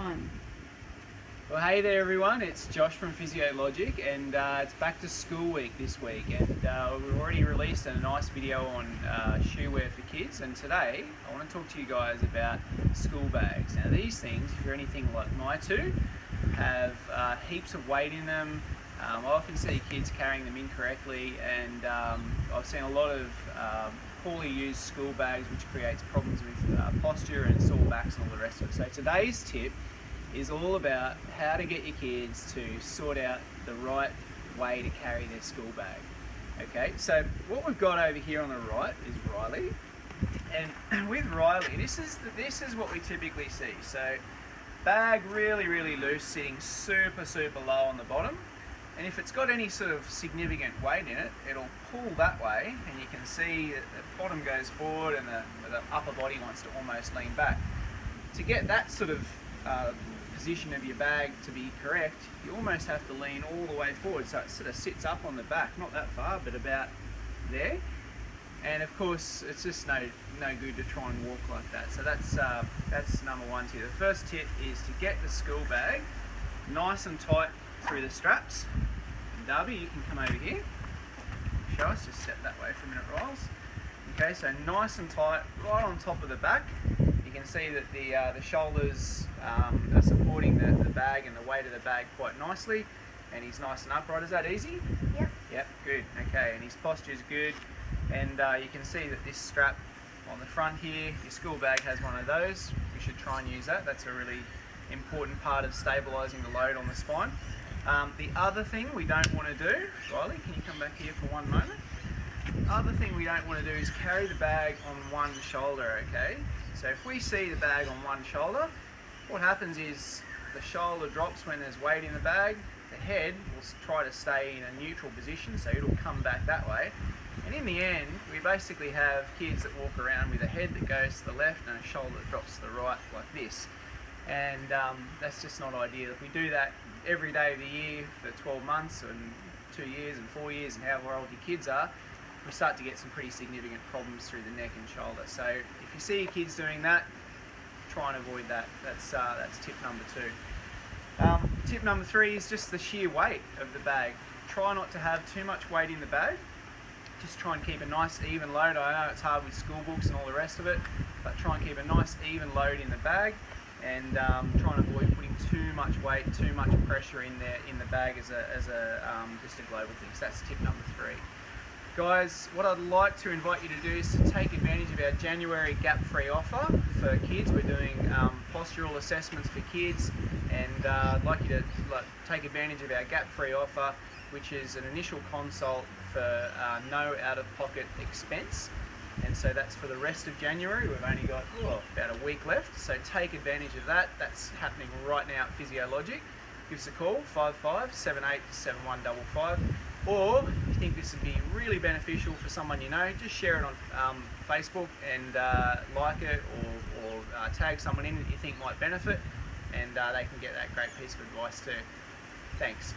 on. Well, hey there everyone, it's Josh from Physiologic, and it's back to school week this week, and we've already released a nice video on shoe wear for kids, and today I want to talk to you guys about school bags. Now these things, if you're anything like my two, have heaps of weight in them. I often see kids carrying them incorrectly, and I've seen a lot of poorly used school bags which creates problems with posture and sore backs and all the rest of it. So today's tip is all about how to get your kids to sort out the right way to carry their school bag. Okay, so what we've got over here on the right is Riley, and with Riley, this is what we typically see. So bag really loose, sitting super low on the bottom, and if it's got any sort of significant weight in it, it'll pull that way, and you can see that the bottom goes forward and the upper body wants to almost lean back. To get that sort of position of your bag to be correct, you almost have to lean all the way forward, so it sort of sits up on the back, not that far, but about there. And of course, it's just no good to try and walk like that. So that's number one tip. The first tip is to get the school bag nice and tight through the straps. And Darby, you can come over here. Show us. Just set that way for a minute, Riles. Okay, so nice and tight, right on top of the back. You can see that the shoulders are supporting the bag and the weight of the bag quite nicely, and he's nice and upright. Is that easy? Yep. Yep, good. Okay, and his posture is good, and you can see that this strap on the front here, your school bag has one of those. You should try and use that. That's a really important part of stabilising the load on the spine. The other thing we don't want to do, Riley, can you come back here for one moment? The other thing we don't want to do is carry the bag on one shoulder, okay? So if we see the bag on one shoulder, what happens is the shoulder drops when there's weight in the bag, the head will try to stay in a neutral position, so it'll come back that way. And in the end, we basically have kids that walk around with a head that goes to the left and a shoulder that drops to the right like this. And that's just not ideal. If we do that every day of the year for 12 months and 2 years and 4 years and however old your kids are, we start to get some pretty significant problems through the neck and shoulder. So if you see your kids doing that, try and avoid that. That's tip number 2. Tip number 3 is just the sheer weight of the bag. Try not to have too much weight in the bag. Just try and keep a nice even load. I know it's hard with school books and all the rest of it, but try and keep a nice even load in the bag, and try and avoid putting too much weight, too much pressure in there in the bag as just a global thing. So that's tip number 3. Guys, what I'd like to invite you to do is to take advantage of our January gap-free offer for kids. We're doing postural assessments for kids, and I'd like you to take advantage of our gap-free offer, which is an initial consult for no out-of-pocket expense. And so that's for the rest of January. We've only got about a week left, so take advantage of that. That's happening right now at Physiologic. Give us a call, 5578 7155. Or if you think this would be really beneficial for someone you know, just share it on Facebook and like it, or tag someone in that you think might benefit, and they can get that great piece of advice too. Thanks.